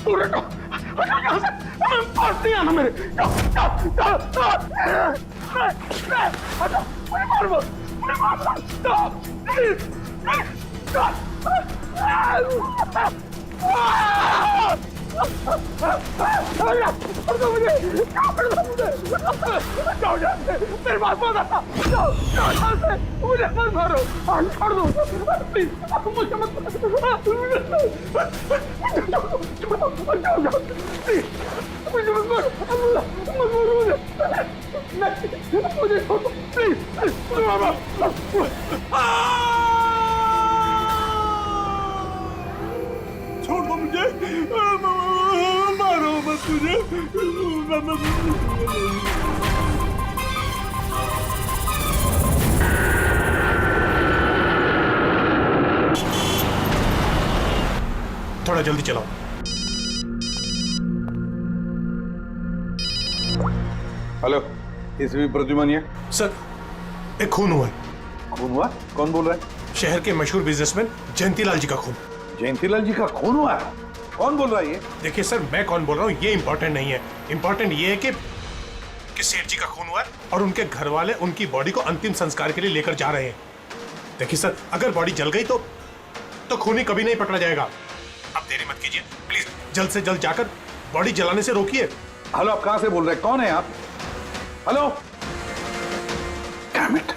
पूरे यहाँ से पास नहीं आना मेरे। मेरे पास मत आना, मुझे मत मारो, छोड़ दो प्लीज, मुझे मत मुझे मत मारो, मुझे छोड़ दो प्लीज, छोड़ दो मुझे, मारो मत मुझे। थोड़ा जल्दी चलाओ। हेलो, इसवी प्रद्युमन है सर, एक खून हुआ है। खून हुआ? कौन बोल रहा है? शहर के मशहूर बिजनेसमैन जयंतीलाल जी का खून। जयंतीलाल जी का खून हुआ है? कौन बोल रहा है ये? देखिए सर, मैं कौन बोल रहा हूँ ये इंपॉर्टेंट नहीं है। इंपॉर्टेंट ये है कि सेठ जी का खून हुआ है और उनके घर वाले उनकी बॉडी को अंतिम संस्कार के लिए लेकर जा रहे हैं। देखिए सर, अगर बॉडी जल गई तो खूनी कभी नहीं पकड़ा जाएगा। आप देरी मत कीजिए प्लीज, जल्द से जल्द जाकर बॉडी जलाने से रोकिए। हेलो, आप कहां से बोल रहे हैं? कौन है आप? Hello, damn it.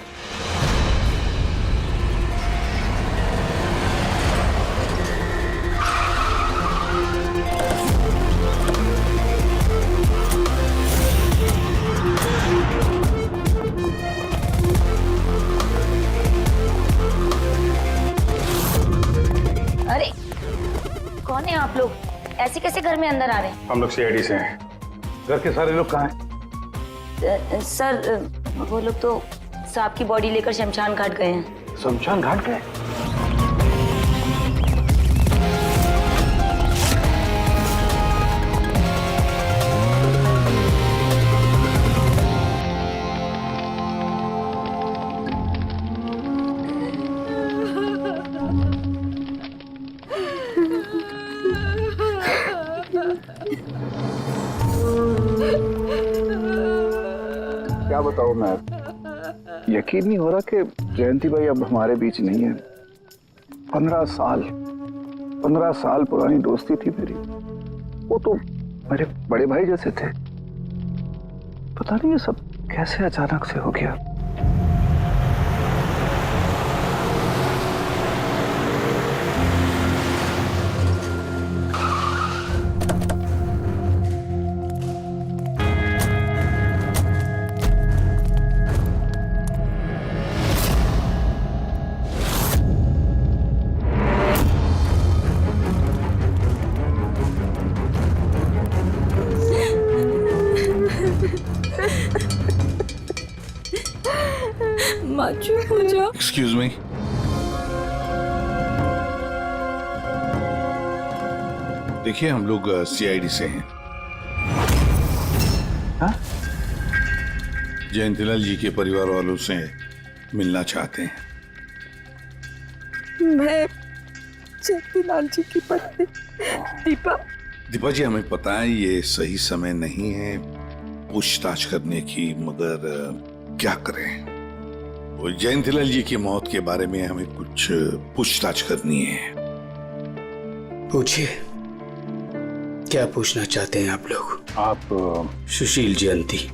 अरे कौन है आप लोग? ऐसे कैसे घर में अंदर आ रहे हैं? हम लोग सीआईडी से हैं। घर के सारे लोग कहाँ हैं? सर वो लोग तो साहब की बॉडी लेकर शमशान घाट गए हैं। शमशान घाट गए? क्या बताऊं मैं, यकीन नहीं हो रहा कि जयंती भाई अब हमारे बीच नहीं है। 15 साल पुरानी दोस्ती थी मेरी। वो तो मेरे बड़े भाई जैसे थे। पता नहीं ये सब कैसे अचानक से हो गया। एक्सक्यूज मी, देखिए हम लोग सीआईडी से हैं। हाँ? जयंतीलाल जी के परिवार वालों से मिलना चाहते हैं। मैं जयंतीलाल जी की पत्नी दीपा। दीपा जी, हमें पता है ये सही समय नहीं है पूछताछ करने की, मगर क्या करें? वो जयंतीलाल जी की मौत के बारे में हमें कुछ पूछताछ करनी है। पूछिए, क्या पूछना चाहते हैं आप लोग? आप सुशील जयंती,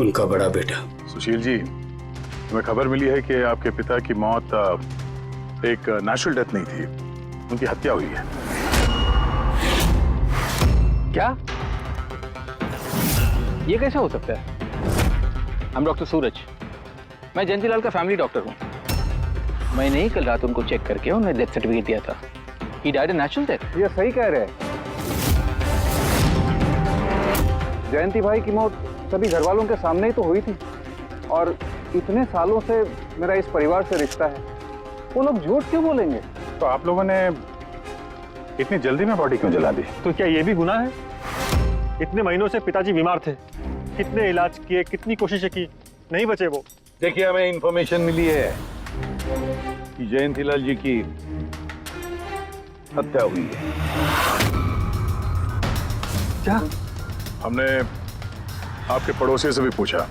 उनका बड़ा बेटा। सुशील जी, हमें खबर मिली है कि आपके पिता की मौत एक नेचुरल डेथ नहीं थी, उनकी हत्या हुई है। क्या? ये कैसे हो सकता है? हम डॉक्टर सूरज, मैं जयंतीलाल का फैमिली डॉक्टर हूँ। मैंने ही कल रात उनको चेक करके उन्हें डेथ सर्टिफिकेट दिया था। He died a natural death। ये सही कह रहे हैं। जयंती भाई की मौत सभी घर वालों के सामने ही तो हुई थी, और इतने सालों से मेरा इस परिवार से रिश्ता है। वो लोग झूठ क्यों बोलेंगे? तो आप लोगों ने इतनी जल्दी में बॉडी क्यों जला दी? तो क्या ये भी गुनाह है? इतने महीनों से पिताजी बीमार थे, कितने इलाज किए, कितनी कोशिशें की, नहीं बचे वो। देखिए, हमें इंफॉर्मेशन मिली है कि जयंतीलाल जी की हत्या हुई है। क्या? हमने आपके पड़ोसी से भी पूछा।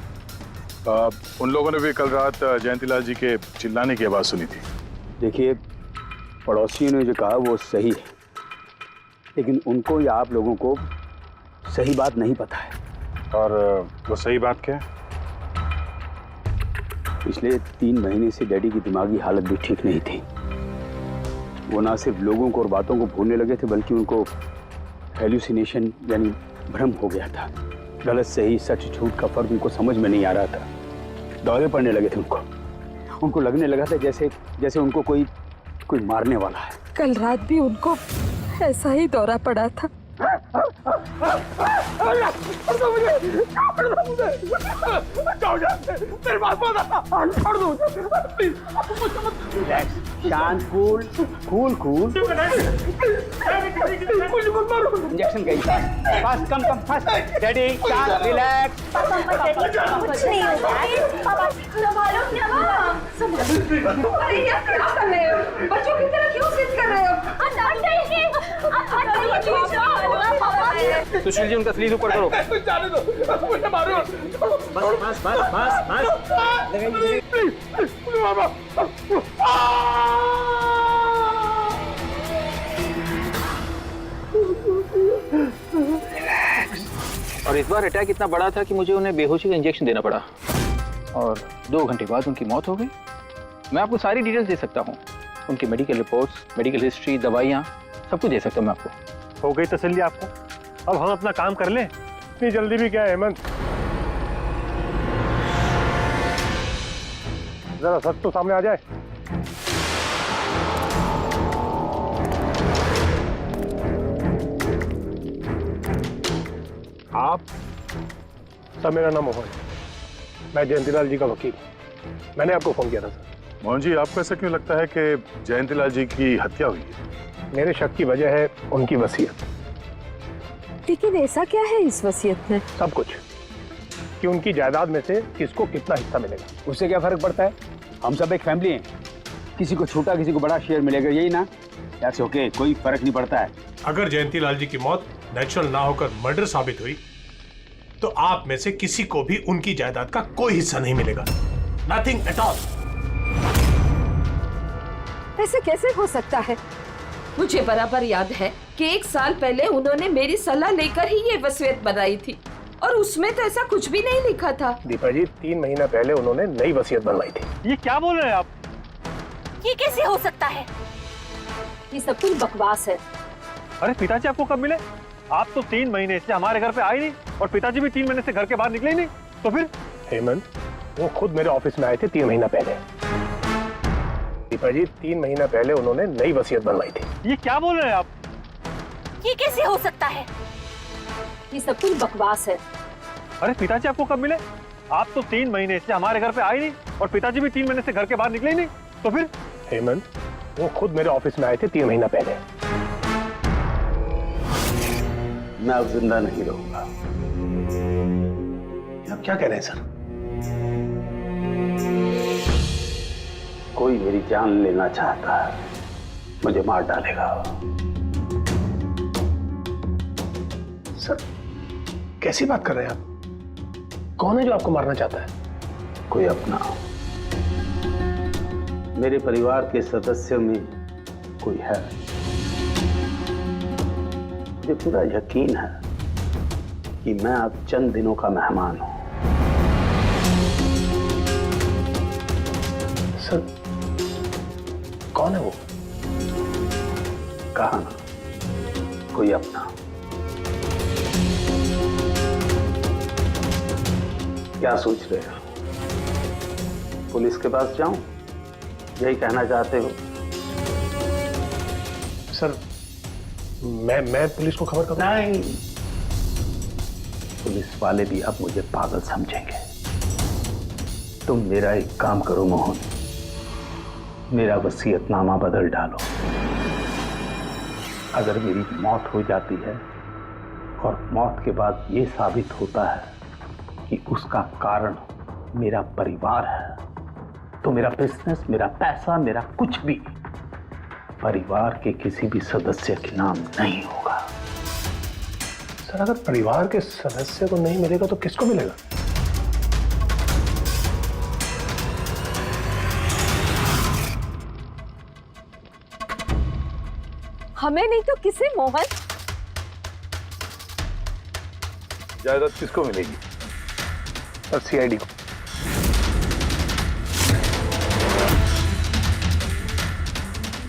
उन लोगों ने भी कल रात जयंतीलाल जी के चिल्लाने की आवाज सुनी थी। देखिए, पड़ोसियों ने जो कहा वो सही है, लेकिन उनको या आप लोगों को सही बात नहीं पता है। और वो सही बात क्या है? पिछले 3 महीने से डैडी की दिमागी हालत भी ठीक नहीं थी। वो ना सिर्फ लोगों को और बातों को भूलने लगे थे, बल्कि उनको हेल्यूसिनेशन यानी भ्रम हो गया था। गलत सही, सच झूठ का फर्क उनको समझ में नहीं आ रहा था। दौरे पड़ने लगे थे उनको लगने लगा था जैसे उनको कोई मारने वाला है। कल रात भी उनको ऐसा ही दौरा पड़ा था। शांत, कूल। इंजेक्शन गई। Fast, come fast. डैडी, शांत, रिलैक्स। कुछ नहीं होता है। पापा संभालो अरे ये क्या कर रहे हो? बच्चों की तरह क्यों जिद कर रहे हो? सुशील जी, उनका स्लीव ऊपर करो। जाने दो, मुझे मारो। बस। और इस बार अटैक इतना बड़ा था कि मुझे उन्हें बेहोशी का इंजेक्शन देना पड़ा और 2 घंटे बाद उनकी मौत हो गई। मैं आपको सारी डिटेल्स दे सकता हूँ, उनकी मेडिकल रिपोर्ट्स, मेडिकल हिस्ट्री, दवाइयाँ, सब कुछ दे सकता हूँ मैं आपको। हो गई तसल्ली आपको? अब हम अपना काम कर लें। इतनी जल्दी भी क्या है हेमंत? जरा सच तो सामने आ जाए। आप सर, मेरा नाम मोहन, मैं जयंतीलाल जी का वकील। मैंने आपको फोन किया था सर। मोहन जी, आपको ऐसा क्यों लगता है कि जयंतीलाल जी की हत्या हुई है? मेरे शक की वजह है उनकी वसीयत। लेकिन ऐसा क्या है इस वसीयत में? सब कुछ, कि उनकी जायदाद में से किसको कितना हिस्सा मिलेगा। उससे क्या फर्क पड़ता है? हम सब एक फैमिली हैं, किसी को छोटा किसी को बड़ा शेयर मिलेगा, यही ना? ऐसे ओके, कोई फर्क नहीं पड़ता है। अगर जयंतीलाल जी की मौत नेचुरल ना होकर मर्डर साबित हुई तो आप में से किसी को भी उनकी जायदाद का कोई हिस्सा नहीं मिलेगा। Nothing at all. ऐसे कैसे हो सकता है? मुझे बराबर याद है कि 1 साल पहले उन्होंने मेरी सलाह लेकर ही ये वसीयत बनाई थी, और उसमें तो ऐसा कुछ भी नहीं लिखा था। दीपा जी, 3 महीना पहले उन्होंने नई वसीयत बनवाई थी। ये क्या बोल रहे हैं आप? ये कैसे हो सकता है? ये सब कुछ बकवास है। अरे पिताजी आपको कब मिले? आप तो 3 महीने से हमारे घर पे आए नहीं, और पिताजी भी 3 महीने से घर के बाहर निकले ही नहीं। तो फिर? हेमंत, वो खुद मेरे ऑफिस में आए थे 3 महीना पहले। दीपा जी, 3 महीना पहले उन्होंने नई वसीयत बनवाई थी। ये क्या बोल रहे हैं आप? ये कैसे हो सकता है? ये सब कुछ बकवास है। अरे पिताजी आपको कब मिले? आप तो 3 महीने से हमारे घर पे आए नहीं, और पिताजी भी 3 महीने से घर के बाहर निकले ही नहीं। तो फिर? हेमंत, वो खुद मेरे ऑफिस में आए थे 3 महीना पहले। मैं अब जिंदा नहीं रहूंगा। आप क्या कह रहे हैं सर? कोई मेरी जान लेना चाहता है, मुझे मार डालेगा। सर, कैसी बात कर रहे हैं आप? कौन है जो आपको मारना चाहता है? कोई अपना, मेरे परिवार के सदस्यों में कोई है। मुझे पूरा यकीन है कि मैं अब चंद दिनों का मेहमान हूं। सर, कौन है वो? कहा ना, कोई अपना। क्या सोच रहे हो? पुलिस के पास जाऊं? यही कहना चाहते हो? सर, मैं पुलिस को खबर करूं? नहीं, पुलिस वाले भी अब मुझे पागल समझेंगे। तुम मेरा एक काम करो मोहन, मेरा वसीयतनामा बदल डालो। अगर मेरी मौत हो जाती है और मौत के बाद ये साबित होता है कि उसका कारण मेरा परिवार है, तो मेरा बिजनेस, मेरा पैसा, मेरा कुछ भी परिवार के किसी भी सदस्य के नाम नहीं होगा। सर अगर परिवार के सदस्य को नहीं मिलेगा तो किसको मिलेगा? हमें नहीं तो किसे मोहन? जायदाद किसको मिलेगी? सर सीआईडी को।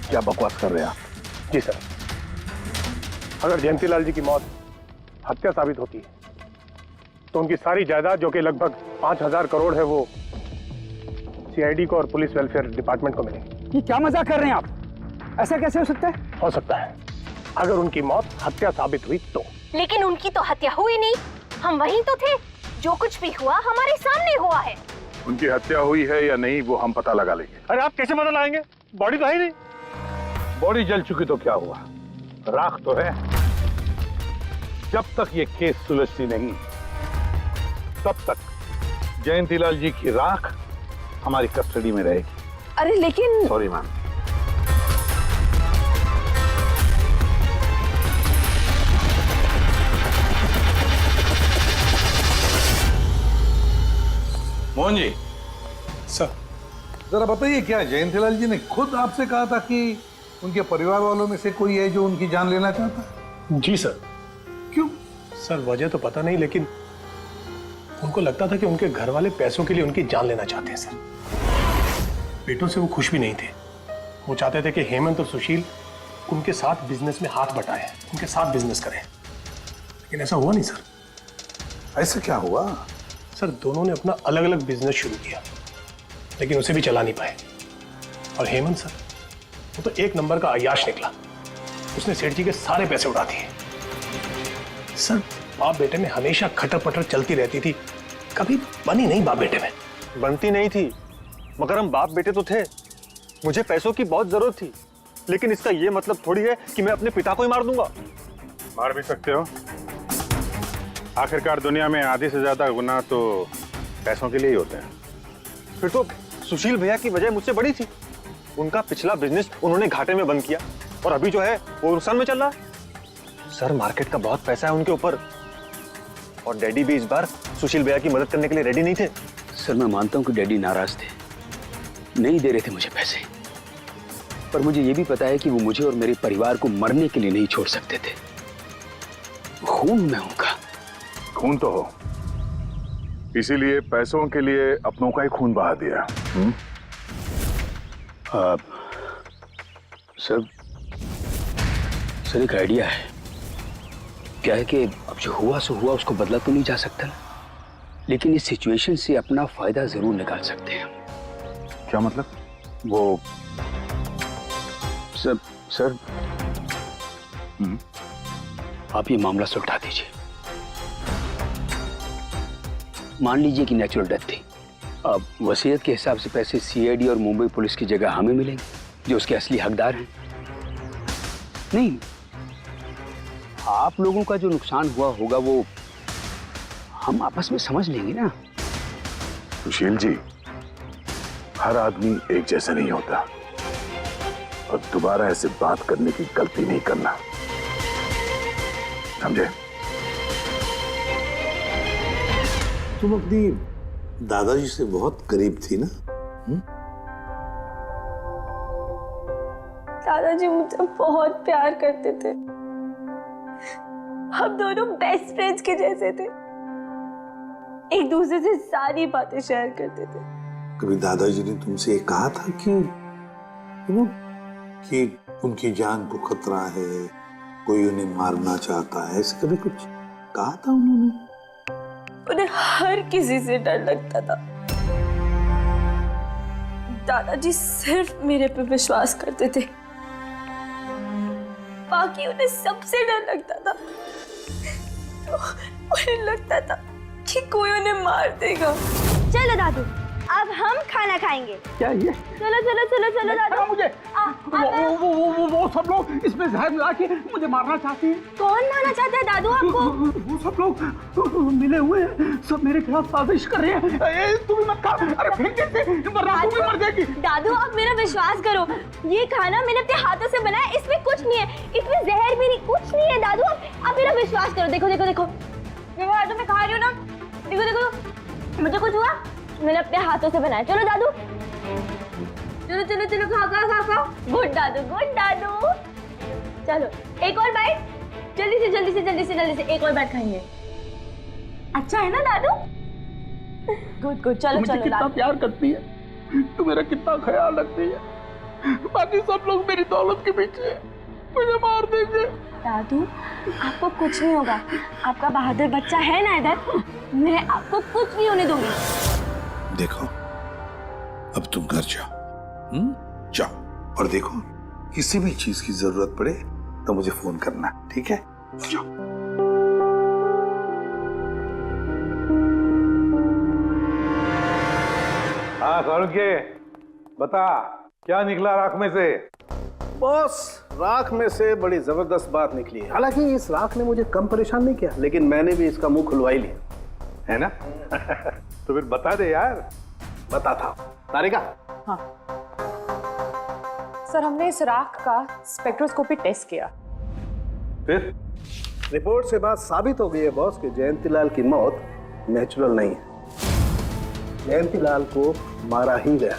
क्या बकवास कर रहे हैं आप? जी सर, अगर जयंतीलाल जी की मौत हत्या साबित होती है तो उनकी सारी जायदाद जो कि लगभग 5,000 करोड़ है वो सीआईडी को और पुलिस वेलफेयर डिपार्टमेंट को मिलेगी। ये क्या मजाक कर रहे हैं आप? ऐसा कैसे हो सकता है? हो सकता है अगर उनकी मौत हत्या साबित हुई तो। लेकिन उनकी तो हत्या हुई नहीं, हम वहीं तो थे। जो कुछ भी हुआ हमारे सामने हुआ है। उनकी हत्या हुई है या नहीं वो हम पता लगा लेंगे। अरे आप कैसे पता लगाएंगे? बॉडी तो है ही नहीं। बॉडी जल चुकी तो क्या हुआ, राख तो है। जब तक ये केस सुलझती नहीं तब तक जयंतीलाल जी की राख हमारी कस्टडी में रहेगी। अरे लेकिन sorry ma'am. Mohan ji, sir जरा बताइए, क्या जयंतीलाल जी ने खुद आपसे कहा था कि उनके परिवार वालों में से कोई है जो उनकी जान लेना चाहता है? जी सर। क्यों? सर वजह तो पता नहीं, लेकिन उनको लगता था कि उनके घर वाले पैसों के लिए उनकी जान लेना चाहते हैं सर। बेटों से वो खुश भी नहीं थे। वो चाहते थे कि हेमंत और सुशील उनके साथ बिजनेस में हाथ बटाएं, उनके साथ बिजनेस करें, लेकिन ऐसा हुआ नहीं सर। ऐसा क्या हुआ? सर दोनों ने अपना अलग अलग बिजनेस शुरू किया लेकिन उसे भी चला नहीं पाए। और हेमंत सर वो तो एक नंबर का अय्याश निकला। उसने सेठ जी के सारे पैसे उड़ा दिए। सर बाप बेटे में हमेशा खटर पटर चलती रहती थी, कभी बनी नहीं बाप बेटे में। बनती नहीं थी, मगर हम बाप बेटे तो थे। मुझे पैसों की बहुत जरूरत थी, लेकिन इसका ये मतलब थोड़ी है कि मैं अपने पिता को ही मार दूंगा। मार भी सकते हो। आखिरकार दुनिया में आधी से ज्यादा गुनाह तो पैसों के लिए ही होते हैं। फिर तो सुशील भैया की वजह मुझसे बड़ी थी। उनका पिछला बिजनेस उन्होंने घाटे में बंद किया और अभी जो है वो नुकसान में चल रहा है। सर मार्केट का बहुत पैसा है उनके ऊपर, और डैडी भी इस बार सुशील भैया की मदद करने के लिए रेडी नहीं थे। सर मैं मानता हूं कि डैडी नाराज थे, नहीं दे रहे थे मुझे पैसे, पर मुझे ये भी पता है कि वो मुझे और मेरे परिवार को मरने के लिए नहीं छोड़ सकते थे। खून में उनका खून तो हो, इसीलिए पैसों के लिए अपनों का ही खून बहा दिया। सर एक आइडिया है। क्या है कि अब जो हुआ सो हुआ, उसको बदला तो नहीं जा सकता ना, लेकिन इस सिचुएशन से अपना फायदा जरूर निकाल सकते हैं। क्या मतलब? वो सर आप ये मामला सुलझा दीजिए। मान लीजिए कि नेचुरल डेथ थी, अब वसीयत के हिसाब से पैसे सीआईडी और मुंबई पुलिस की जगह हमें मिलेंगे जो उसके असली हकदार हैं। नहीं, आप लोगों का जो नुकसान हुआ होगा वो हम आपस में समझ लेंगे ना। सुशील जी, हर आदमी एक जैसा नहीं होता, और दोबारा ऐसे बात करने की गलती नहीं करना, समझे? तुम अपनी दादाजी से बहुत करीब थी ना? दादाजी मुझे बहुत प्यार करते थे। हम दोनों बेस्ट फ्रेंड्स के जैसे थे, एक दूसरे से सारी बातें शेयर करते थे। कभी दादाजी ने तुमसे ये कहा था कि कि उनकी जान को खतरा है, कोई उन्हें मारना चाहता है, ऐसे कभी कुछ कहा था उन्होंने? उन्हें हर किसी से डर लगता था। दादाजी सिर्फ मेरे पे विश्वास करते थे, बाकी उन्हें सबसे डर लगता था। उन्हें लगता था कि कोई उन्हें मार देगा। चलो दादू, अब अब हम खाना खाएंगे। क्या ये? चलो चलो चलो चलो दादू। मुझे वो सब लोग इसमें जहर मिला के मुझे मारना चाहते हैं। कौन मारना चाहता है दादू आपको? वो सब लोग मिले हुए हैं, सब मेरे खिलाफ साजिश कर रहे हैं। तू भी मत खा, अरे फेंक दे, वरना तू भी मर जाएगी। दादू आप मेरा विश्वास करो, ये खाना मैंने अपने हाथों से बनाया, इसमें कुछ नहीं है, इसमें जहर भी नहीं, कुछ नहीं है दादू। आप मेरा विश्वास करो। देखो देखो देखो, मेरे हाथों में खा रही हूँ ना, देखो देखो, मुझे कुछ हुआ, मैंने अपने हाथों से बनाया। चलो दादू, चलो चलो चलो, खाओ खाओ खाओ खाओ। गुड दादू, गुड दादू। चलो एक और बाइट, जल्दी से जल्दी से जल्दी से जल्दी से एक और बाइट खाएंगे। अच्छा है ना दादू? गुड गुड, चलो मुझे चलो। कितना प्यार करती है, तू मेरा कितना ख्याल रखती है, बाकी सब लोग मेरी दौलत के पीछे मुझे मार देंगे। दादू आपको कुछ नहीं होगा, आपका बहादुर बच्चा है ना इधर, मैं आपको कुछ नहीं होने दूंगी। देखो, अब तुम घर जाओ, जाओ, और देखो किसी भी चीज की जरूरत पड़े तो मुझे फोन करना, ठीक है? जाओ। हाँ के बता, क्या निकला राख में से? बॉस, राख में से बड़ी जबरदस्त बात निकली है। हालांकि इस राख ने मुझे कम परेशान नहीं किया, लेकिन मैंने भी इसका मुंह खुलवा ही लिया, है ना? तो फिर बता दे यार। बताता तारिका। हाँ सर, हमने इस राख का स्पेक्ट्रोस्कोपी टेस्ट किया। फिर रिपोर्ट से बात साबित हो गई है बॉस कि जयंतीलाल की मौत नेचुरल नहीं है, जयंतीलाल को मारा ही गया।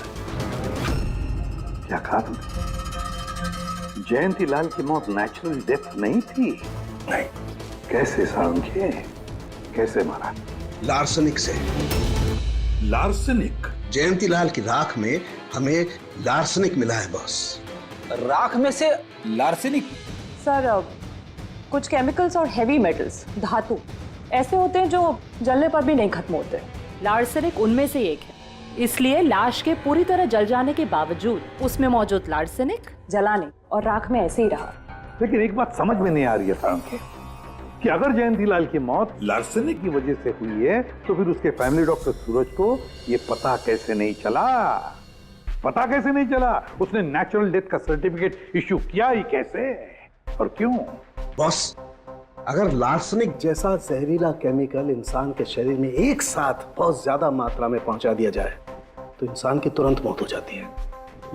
क्या कहा तुमने? जयंतीलाल की मौत नेचुरल डेथ नहीं थी? नहीं। कैसे सारंगे, कैसे मारा? लार्सनिक से। लार्सनिक? जयंतीलाल की राख में हमें लार्सनिक मिला है बॉस। राख में से लार्सेनिक? सर कुछ केमिकल्स और हेवी मेटल्स, धातु ऐसे होते हैं जो जलने पर भी नहीं खत्म होते। लार्सेनिक उनमें से एक है, इसलिए लाश के पूरी तरह जल जाने के बावजूद उसमें मौजूद लार्सेनिक जलाने और राख में ऐसे ही रहा। लेकिन एक बात समझ में नहीं आ रही है सारंगे, कि अगर जयंतीलाल की मौत लार्सेनिक की वजह से हुई है तो फिर उसके फैमिली डॉक्टर सूरज को ये पता कैसे नहीं चला? पता कैसे नहीं चला? उसने नेचुरल डेथ का सर्टिफिकेट इश्यू किया ही कैसे और क्यों? बॉस, अगर लार्सनिक जैसा जहरीला केमिकल इंसान के शरीर में एक साथ बहुत ज्यादा मात्रा में पहुंचा दिया जाए तो इंसान की तुरंत मौत हो जाती है,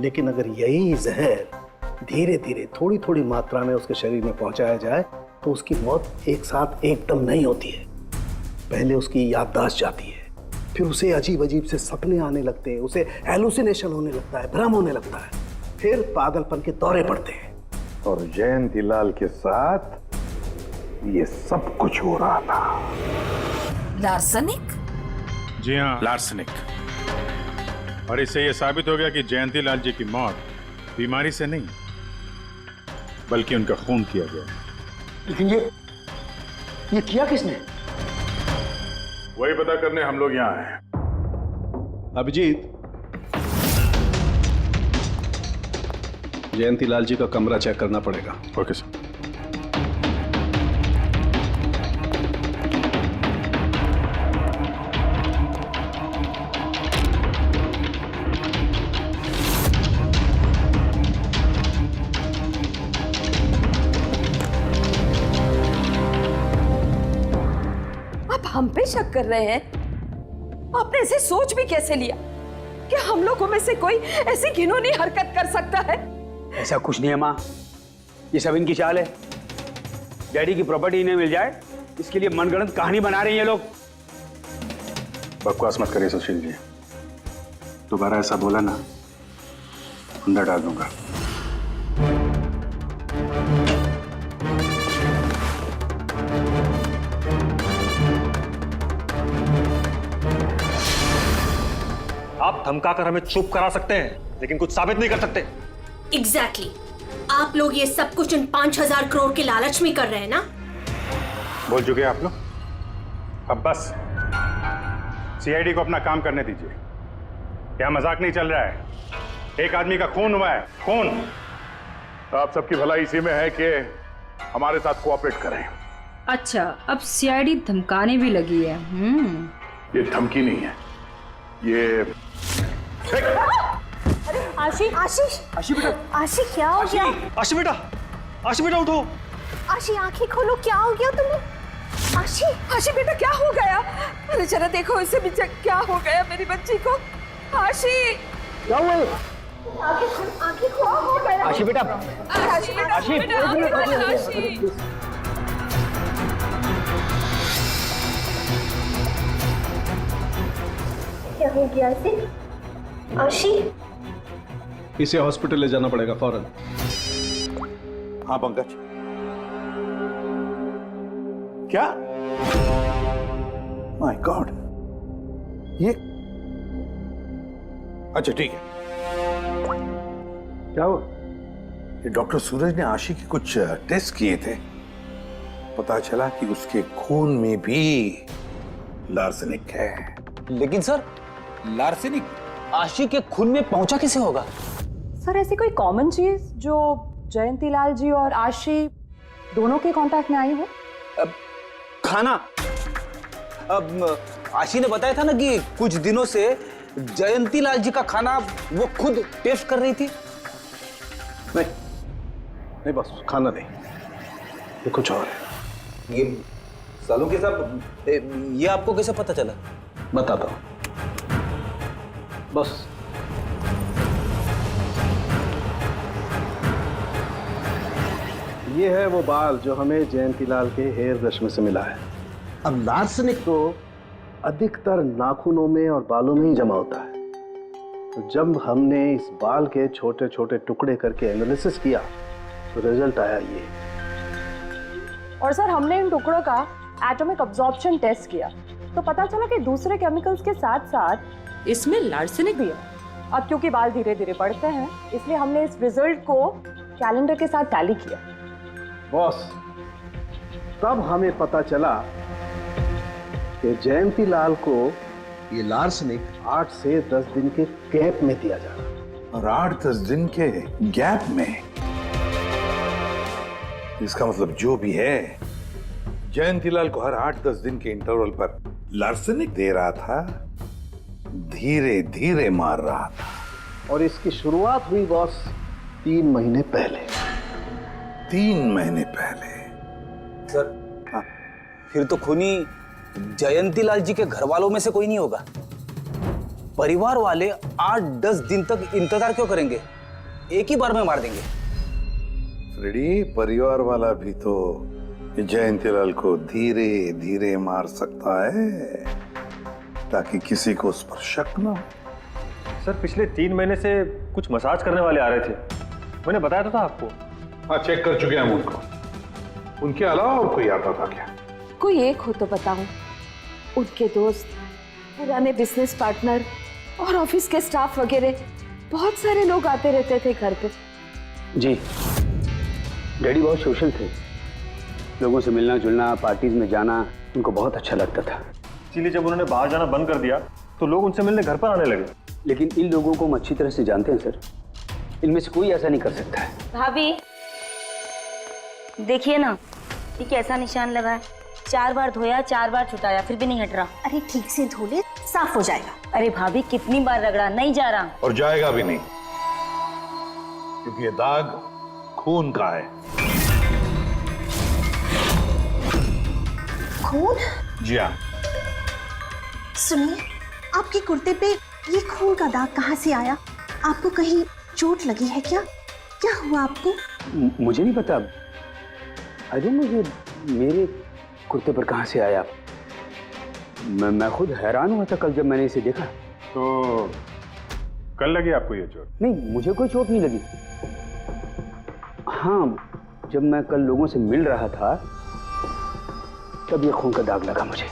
लेकिन अगर यही जहर धीरे धीरे थोड़ी थोड़ी मात्रा में उसके शरीर में पहुंचाया जाए तो उसकी मौत एक साथ एकदम नहीं होती है। पहले उसकी याददाश्त जाती है, फिर उसे अजीब अजीब से सपने आने लगते हैं, उसे हेलुसिनेशन होने लगता है, भ्रम होने लगता है, फिर पागलपन के दौरे पड़ते हैं। और जयंतीलाल के साथ ये सब कुछ हो रहा था। लार्सनिक? जी हाँ, लार्सनिक। और इससे यह साबित हो गया कि जयंतीलाल जी की मौत बीमारी से नहीं बल्कि उनका खून किया गया। लेकिन ये किया किसने? वही पता करने हम लोग यहाँ हैं। अभिजीत, जयंतीलाल जी का कमरा चेक करना पड़ेगा। Okay sir. हम पे शक कर रहे हैं? आपने ऐसे सोच भी कैसे लिया कि हम लोगों में से कोई ऐसी घिनौनी हरकत कर सकता है? ऐसा कुछ नहीं है माँ, ये सब इनकी चाल है। डैडी की प्रॉपर्टी इन्हें मिल जाए इसके लिए मनगढ़ंत कहानी बना रही हैं लोग। बकवास मत करिए सुशील जी, दोबारा ऐसा बोला ना अंदर डाल दूंगा। आप धमकाकर हमें चुप करा सकते हैं लेकिन कुछ साबित नहीं कर सकते। एग्जैक्टली। आप लोग ये सब कुछ इन 5,000 करोड़ के लालच में कर रहे हैं ना? बोल चुके आप लोग, अब बस सीआईडी को अपना काम करने दीजिए। क्या मजाक नहीं चल रहा है? एक आदमी का खून हुआ है, खून। तो आप सबकी भलाई इसी में है कि हमारे साथ कोऑपरेट करें। अच्छा, अब सीआईडी धमकाने भी लगी है। ये धमकी नहीं है, ये आशी आशीष आशी बेटा, आशी क्या हो गया? आशी बेटा, आशी बेटा उठो। आशी आंखें खोलो, क्या हो गया तुम्हें? आशी आशी बेटा क्या हो गया? अरे जरा देखो इसे भी क्या हो गया मेरी बच्ची को। आशी क्या हुआ? आंखें खोलो हो गया। आशी बेटा, आशी बेटा आशी, आशी क्या हो गया इसे? आशी इसे हॉस्पिटल ले जाना पड़ेगा फौरन। हाँ पंकज, क्या? माय गॉड, ये अच्छा ठीक है। क्या हुआ? ये डॉक्टर सूरज ने आशी के कुछ टेस्ट किए थे, पता चला कि उसके खून में भी लार्सेनिक है। लेकिन सर, लार्सेनिक आशी के खून में पहुंचा कैसे होगा? सर ऐसी कोई कॉमन चीज जो जयंती लाल जी और आशी दोनों के कांटेक्ट में आई हो? खाना। अब आशी ने बताया था ना कि कुछ दिनों से जयंती लाल जी का खाना वो खुद टेस्ट कर रही थी। नहीं नहीं बस खाना नहीं, ये कुछ और है। ये सालों के साथ ये आपको कैसे पता चला? बताता हूं, बस ये है वो बाल जो हमें जयंतीलाल के हेयर ब्रश में से मिला है। अब लार्सेनिक तो अधिकतर नाखूनों में और बालों में ही जमा होता है, तो जब हमने इस बाल के छोटे छोटे टुकड़े करके एनालिसिस किया तो रिजल्ट आया ये। और सर हमने इन टुकड़ों का एटॉमिक अब्जॉर्प्शन टेस्ट किया तो पता चला कि दूसरे केमिकल्स के साथ साथ इसमें लार्सेनिक भी है। अब क्योंकि बाल धीरे धीरे बढ़ते हैं इसलिए हमने इस रिजल्ट को कैलेंडर के साथ टैली किया। बॉस, तब हमें पता चला कि जयंतीलाल को ये लार्सेनिक 8 से 10 दिन के गैप में दिया जा रहा। और 8-10 दिन के गैप में? इसका मतलब जो भी है, जयंतीलाल को हर 8-10 दिन के इंटरवल पर लार्सेनिक दे रहा था, धीरे धीरे मार रहा था। और इसकी शुरुआत हुई बॉस 3 महीने पहले। 3 महीने पहले? सर हाँ, फिर तो खूनी जयंती लाल जी के घर वालों में से कोई नहीं होगा। परिवार वाले 8-10 दिन तक इंतजार क्यों करेंगे? एक ही बार में मार देंगे। फ्रेडी, परिवार वाला भी तो जयंतीलाल को धीरे धीरे मार सकता है ताकि किसी को उस पर शक ना हो। सर पिछले 3 महीने से कुछ मसाज करने वाले आ रहे थे, मैंने बताया तो था आपको। हाँ, चेक कर चुके हम उनको। उनके अलावा और कोई आता था क्या? कोई एक हो तो बताऊं। उनके दोस्त, पुराने बिजनेस पार्टनर और ऑफिस के स्टाफ वगैरह बहुत सारे लोग आते रहते थे घर पे। जी, डैडी बहुत सोशल थे, लोगों से मिलना जुलना, पार्टीज में जाना उनको बहुत अच्छा लगता था। इसीलिए जब उन्होंने बाहर जाना बंद कर दिया तो लोग उनसे मिलने घर पर आने लगे। लेकिन इन लोगों को हम अच्छी तरह से जानते हैं सर, इनमें से कोई ऐसा नहीं कर सकता है। भाभी देखिए ना, ये कैसा निशान लगा है। 4 बार धोया, 4 बार छुटाया, फिर भी नहीं हट रहा। अरे ठीक से धो ले, साफ हो जाएगा। अरे भाभी कितनी बार रगड़ा, नहीं जा रहा। और जाएगा भी नहीं, क्योंकि ये दाग खून का है। खून? जी हाँ। सुनिए, आपके कुर्ते पे ये खून का दाग कहाँ से आया? आपको कहीं चोट लगी है क्या? क्या हुआ आपको? मुझे नहीं पता। अरे मुझे मेरे कुर्ते पर कहाँ से आया? मैं खुद हैरान हुआ था कल जब मैंने इसे देखा। तो कल लगी आपको ये चोट? नहीं, मुझे कोई चोट नहीं लगी। हाँ, जब मैं कल लोगों से मिल रहा था तब ये खून का दाग लगा मुझे।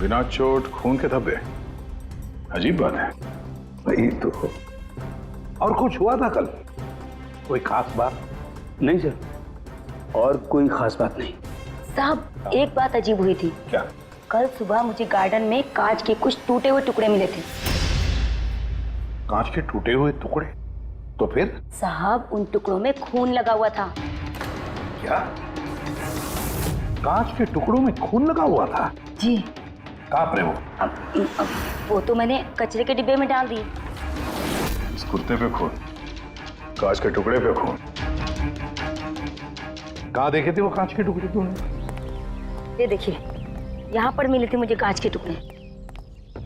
बिना चोट खून के धब्बे, अजीब बात है। वही तो। और कुछ हुआ था कल? कोई खास बात? नहीं सर, और कोई खास बात नहीं। साहब एक बात अजीब हुई थी। क्या? कल सुबह मुझे गार्डन में कांच के कुछ टूटे हुए टुकड़े मिले थे। कांच के टूटे हुए टुकड़े? तो फिर? साहब उन टुकड़ों में खून लगा हुआ था। क्या? कांच के टुकड़ों में खून लगा हुआ था? जी। कहाँ पर है वो? अब वो तो मैंने कचरे के डिब्बे में डाल दी। इस कुर्ते पे खून, कांच के टुकड़े पे खून। कहाँ देखे थे वो कांच के टुकड़े तूने? ये देखिए, यहाँ पर मिले थे मुझे कांच के टुकड़े।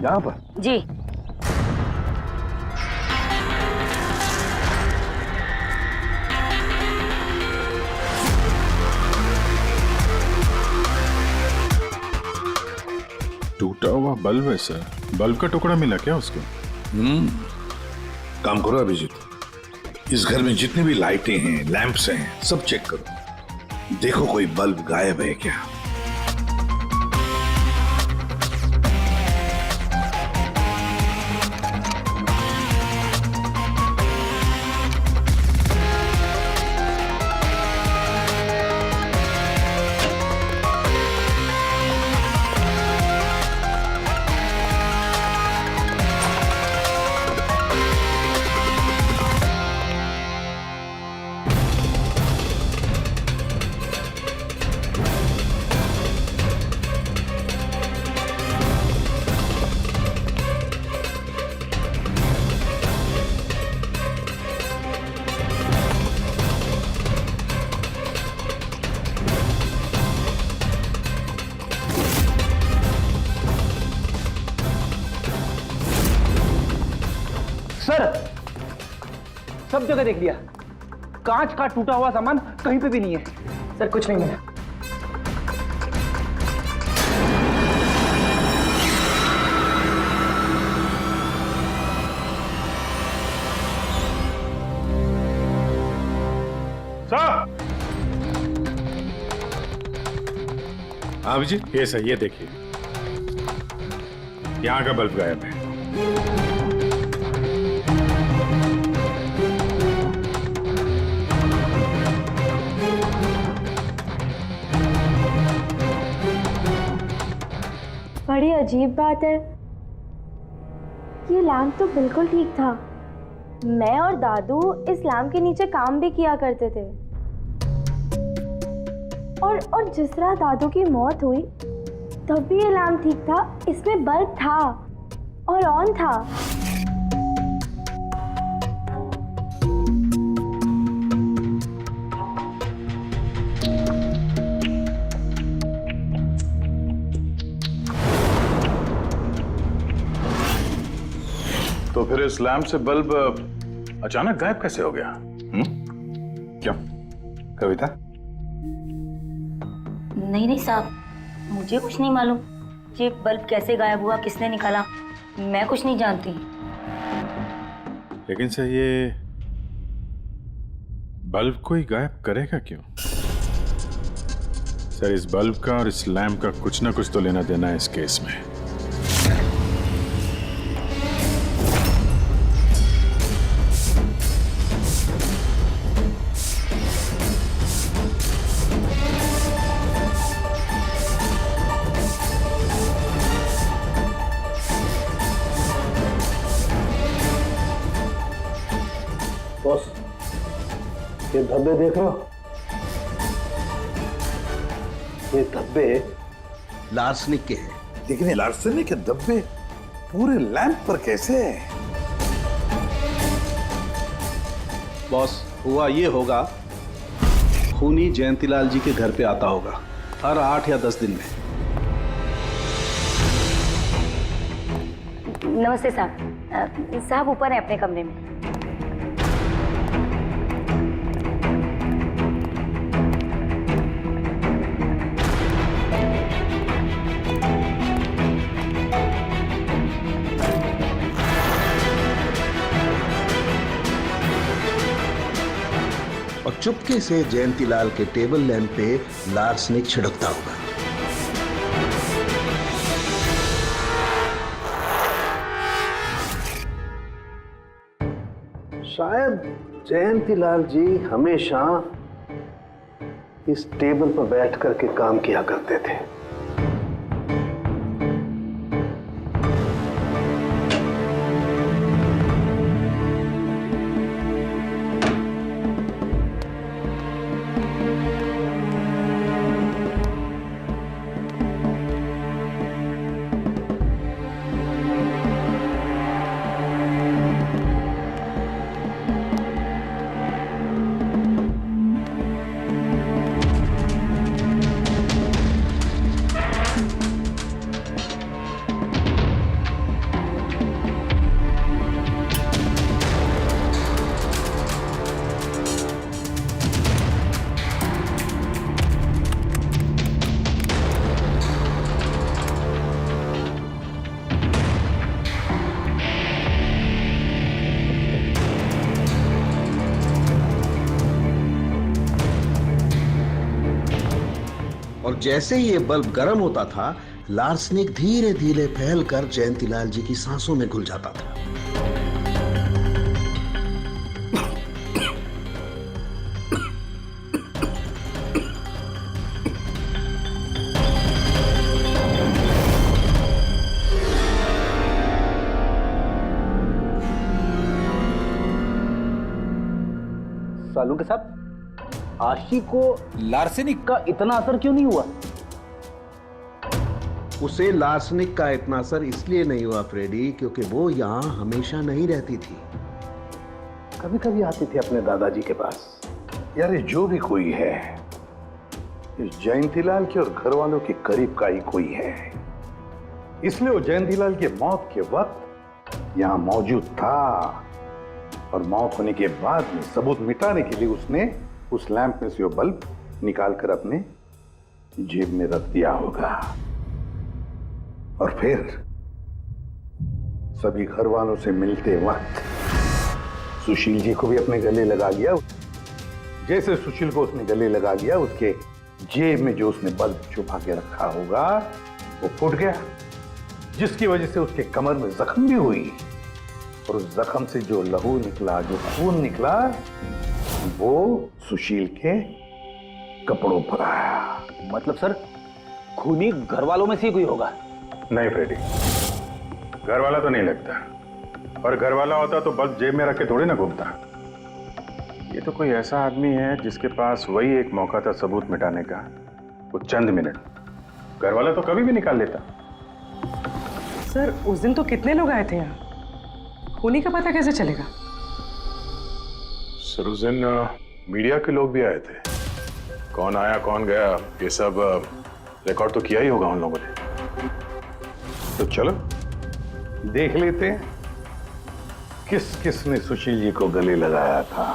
यहाँ पर? जी। टूटा हुआ बल्ब है सर। बल्ब का टुकड़ा मिला क्या उसको? काम करो अभिजीत, इस घर में जितनी भी लाइटें हैं, लैंप्स हैं, सब चेक करो, देखो कोई बल्ब गायब है क्या। सर, सब जगह देख लिया, कांच का टूटा हुआ सामान कहीं पे भी नहीं है। सर कुछ नहीं मिला। अभिजीत, ये सही, ये देखिए, यहाँ का बल्ब गायब है। बड़ी अजीब बात है, ये लैम्प तो बिल्कुल ठीक था। मैं और दादू इस लैम्प के नीचे काम भी किया करते थे, और जिस तरह दादू की मौत हुई तब भी ये लैम्प ठीक था, इसमें बल्ब था और ऑन था। तो फिर इस लैंप से बल्ब अचानक गायब कैसे हो गया? क्यों कविता? नहीं साहब, मुझे कुछ नहीं मालूम ये बल्ब कैसे गायब हुआ, किसने निकाला, मैं कुछ नहीं जानती। लेकिन सर, ये बल्ब कोई गायब करेगा क्यों? सर, इस बल्ब का और इस लैंप का कुछ ना कुछ तो लेना देना है इस केस में। बॉस, ये धब्बे देख रहे हो? ये धब्बे लार्सनिक के हैं। लेकिन ये लार्सनिक के धब्बे पूरे लैंप पर कैसे है? बॉस, हुआ ये होगा, खूनी जयंतीलाल जी के घर पे आता होगा हर 8 या 10 दिन में। नमस्ते साहब। साहब ऊपर है अपने कमरे में। और चुपके से जयंतीलाल के टेबल लैंप पे लार्सनिक छिड़कता होगा। शायद जयंतीलाल जी हमेशा इस टेबल पर बैठ करके काम किया करते थे। और जैसे ही ये बल्ब गर्म होता था, लार्सनिक धीरे धीरे फैलकर जयंतीलाल जी की सांसों में घुल जाता था। सालू के साथ आशी को लार्सेनिक का इतना असर क्यों नहीं हुआ? उसे लार्सनिक का इतना असर इसलिए नहीं हुआ फ्रेडी, क्योंकि वो यहां हमेशा नहीं रहती थी। कभी कभी आती थी अपने दादाजी के पास। यार ये जो भी कोई है, इस जयंतीलाल के और घर वालों के करीब का ही कोई है, इसलिए वो जयंतीलाल के मौत के वक्त यहां मौजूद था, और मौत होने के बाद में सबूत मिटाने के लिए उसने उस लैंप में से वो बल्ब निकालकर अपने जेब में रख दिया होगा, और फिर सभी घर वालों से मिलते वक्त सुशील जी को भी अपने गले लगा लिया। जैसे सुशील को उसने गले लगा लिया, उसके जेब में जो उसने बल्ब छुपा के रखा होगा वो फूट गया, जिसकी वजह से उसके कमर में जख्म भी हुई, और उस जख्म से जो लहू निकला, जो खून निकला, वो सुशील के कपड़ों पर आया। मतलब सर, खूनी घर वालों में से कोई होगा? नहीं फ्रेडी, घर वाला तो नहीं लगता, और घर वाला होता तो बल्ब जेब में रख के थोड़ी ना घूमता। ये तो कोई ऐसा आदमी है जिसके पास वही एक मौका था सबूत मिटाने का, वो चंद मिनट। घर वाला तो कभी भी निकाल लेता। सर उस दिन तो कितने लोग आए थे यहाँ, खूनी का पता कैसे चलेगा? सर उस दिन मीडिया के लोग भी आए थे, कौन आया कौन गया ये सब रिकॉर्ड तो किया ही होगा उन लोगों ने। तो चलो देख लेते हैं किस किस ने सुशील जी को गले लगाया था।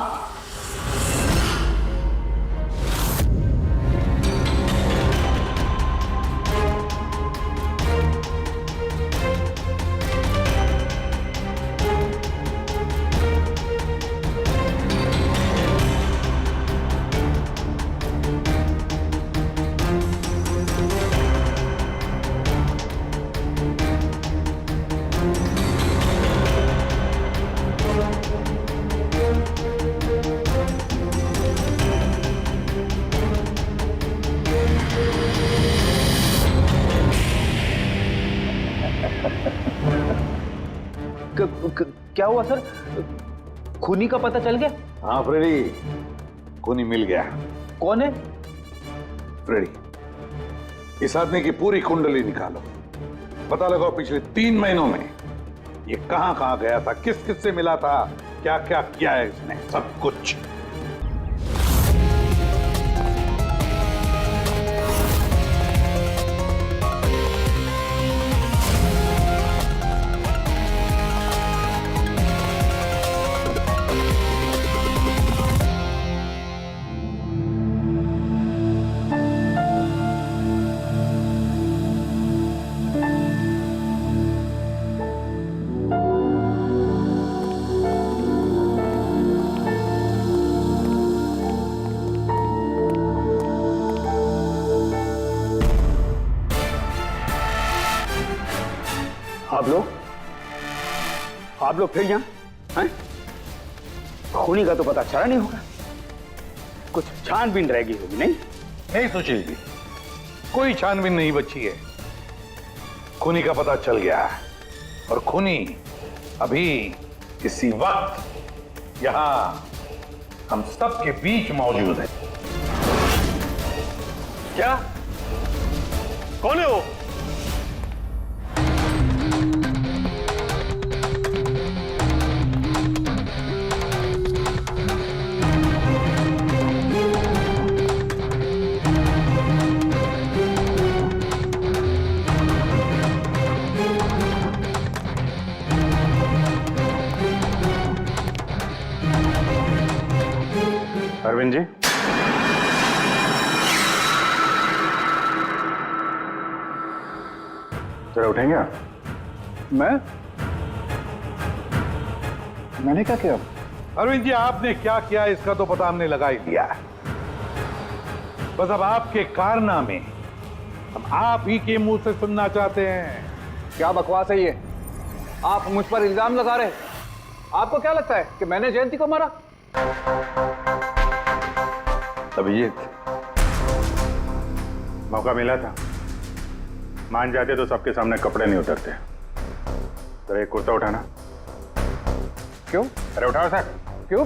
क्या हुआ सर? खूनी का पता चल गया? हाँ फ्रेडी, खूनी मिल गया। कौन है? फ्रेडी, इस आदमी की पूरी कुंडली निकालो, पता लगाओ पिछले 3 महीनों में ये कहां कहां गया था, किस किस से मिला था, क्या क्या किया है इसने, सब कुछ। आप लोग फिर यहाँ हैं? खूनी का तो पता चला नहीं होगा, कुछ छानबीन रहेगी होगी। नहीं नहीं सुशील जी, कोई छानबीन नहीं बची है, खूनी का पता चल गया है, और खूनी अभी इसी वक्त यहां हम सब के बीच मौजूद है। क्या? कौन है वो? अरविंद जी, जरा उठेंगे आप? मैंने क्या किया? अरविंद जी, आपने क्या किया इसका तो पता हमने लगा ही दिया है। बस अब आपके कारनामे हम आप ही के मुंह से सुनना चाहते हैं। क्या बकवास है ये? आप मुझ पर इल्जाम लगा रहे हैं। आपको क्या लगता है कि मैंने जयंती को मारा? अभिजीत, मौका मिला था, मान जाते तो सबके सामने कपड़े नहीं उतरते। जरा एक कुर्ता उठाना। क्यों? अरे उठाओ सर। क्यों?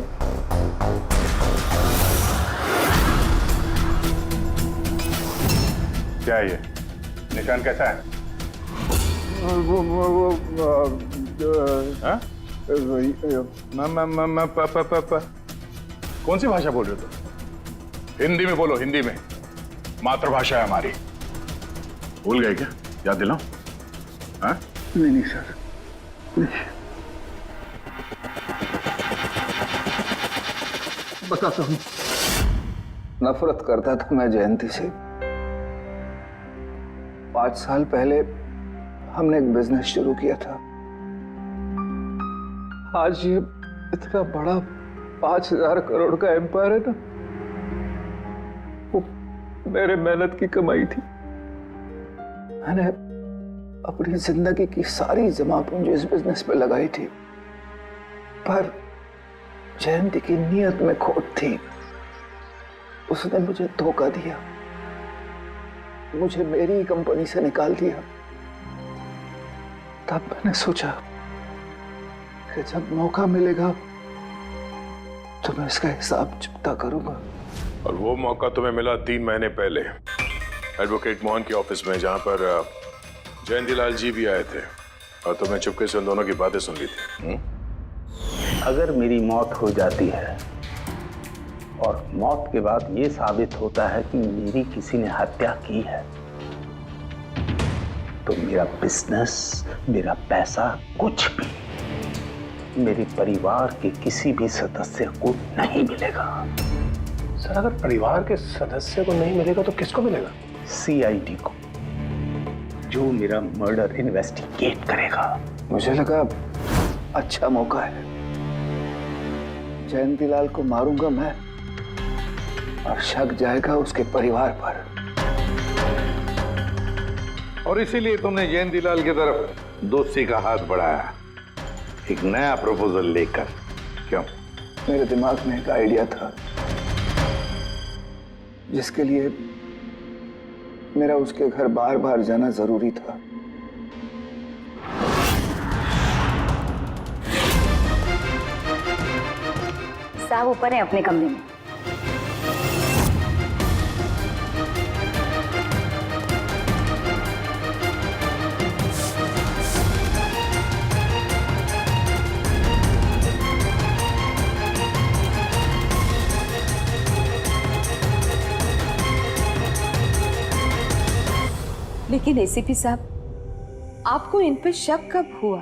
क्या है ये? निशान कैसा है? हाँ? कौन सी भाषा बोल रहे हो तुम? हिंदी में बोलो, हिंदी में। मातृभाषा है हमारी। भूल गए क्या? याद दिलाओ। हाँ? नहीं सर, नहीं। बताता हूँ। नफरत करता था मैं जयंती से। 5 साल पहले हमने एक बिजनेस शुरू किया था। आज ये इतना बड़ा 5000 करोड़ का एम्पायर है ना, वो मेरे मेहनत की कमाई थी। मैंने अपनी जिंदगी की सारी जमा पूंजी इस बिजनेस पे लगाई थी, पर जयंती की नीयत में खोट थी। उसने मुझे धोखा दिया, मुझे मेरी कंपनी से निकाल दिया। तब मैंने सोचा कि जब मौका मिलेगा तो मैं इसका हिसाब चुकता करूंगा। और वो मौका तुम्हें मिला 3 महीने पहले एडवोकेट मोहन के ऑफिस में, जहां पर जयंतीलाल जी भी आए थे और तुमने चुपके से उन दोनों की बातें सुन ली थी। अगर मेरी मौत हो जाती है और मौत के बाद ये साबित होता है कि मेरी किसी ने हत्या की है, तो मेरा बिजनेस, मेरा पैसा, कुछ भी मेरे परिवार के किसी भी सदस्य को नहीं मिलेगा। सर, अगर परिवार के सदस्य को नहीं मिलेगा तो किसको मिलेगा? सीआईडी को, जो मेरा मर्डर इन्वेस्टिगेट करेगा। मुझे लगा अच्छा मौका है। जयंतीलाल को मारूंगा मैं और शक जाएगा उसके परिवार पर। और इसीलिए तुमने जयंतीलाल की तरफ दोस्ती का हाथ बढ़ाया, एक नया प्रपोजल लेकर। क्यों? मेरे दिमाग में एक आइडिया था जिसके लिए मेरा उसके घर बार बार जाना जरूरी था। साहब ऊपर है अपने कमरे में। लेकिन एसीपी साहब, आपको इन पे शक कब हुआ?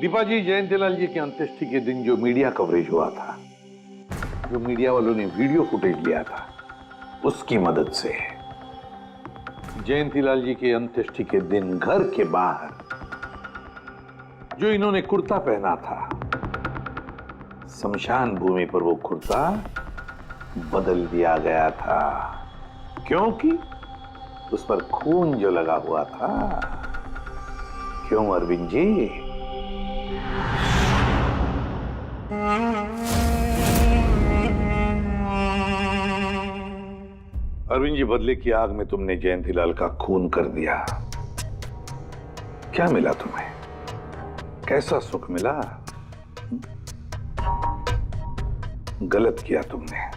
दीपा जी, जयंतीलाल जी की अंत्येष्टि के दिन जो मीडिया कवरेज हुआ था, जो मीडिया वालों ने वीडियो फुटेज लिया था, उसकी मदद से जयंतीलाल जी के अंत्येष्टि के दिन घर के बाहर जो इन्होंने कुर्ता पहना था, शमशान भूमि पर वो कुर्ता बदल दिया गया था, क्योंकि उस पर खून जो लगा हुआ था। क्यों अरविंद जी? अरविंद जी, बदले की आग में तुमने जयंतीलाल का खून कर दिया। क्या मिला तुम्हें? कैसा सुख मिला? गलत किया तुमने,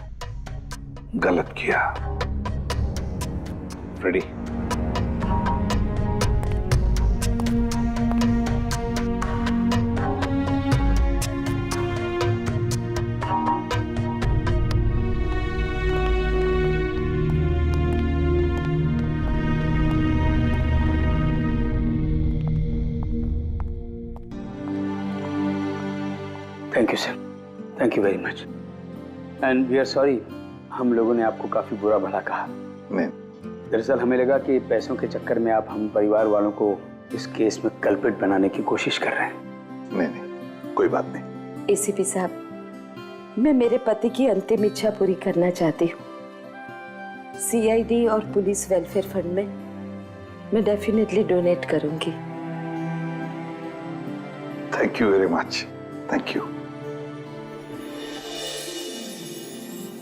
गलत किया। Ready? Thank you sir, thank you very much, and we are sorry, हम लोगों ने आपको काफी बुरा भला कहा। दरअसल हमें लगा कि पैसों के चक्कर में आप हम परिवार वालों को इस केस में कल्प्रिट बनाने की कोशिश कर रहे हैं। नहीं, कोई बात नहीं। एसीपी साहब, मैं मेरे पति की अंतिम इच्छा पूरी करना चाहती हूँ। सीआईडी और पुलिस वेलफेयर फंड में मैं डेफिनेटली डोनेट करूंगी। Thank you very much, thank you.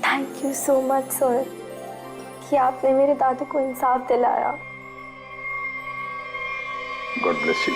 Thank you so much sir कि आपने मेरे दादू को इंसाफ दिलाया। God bless you.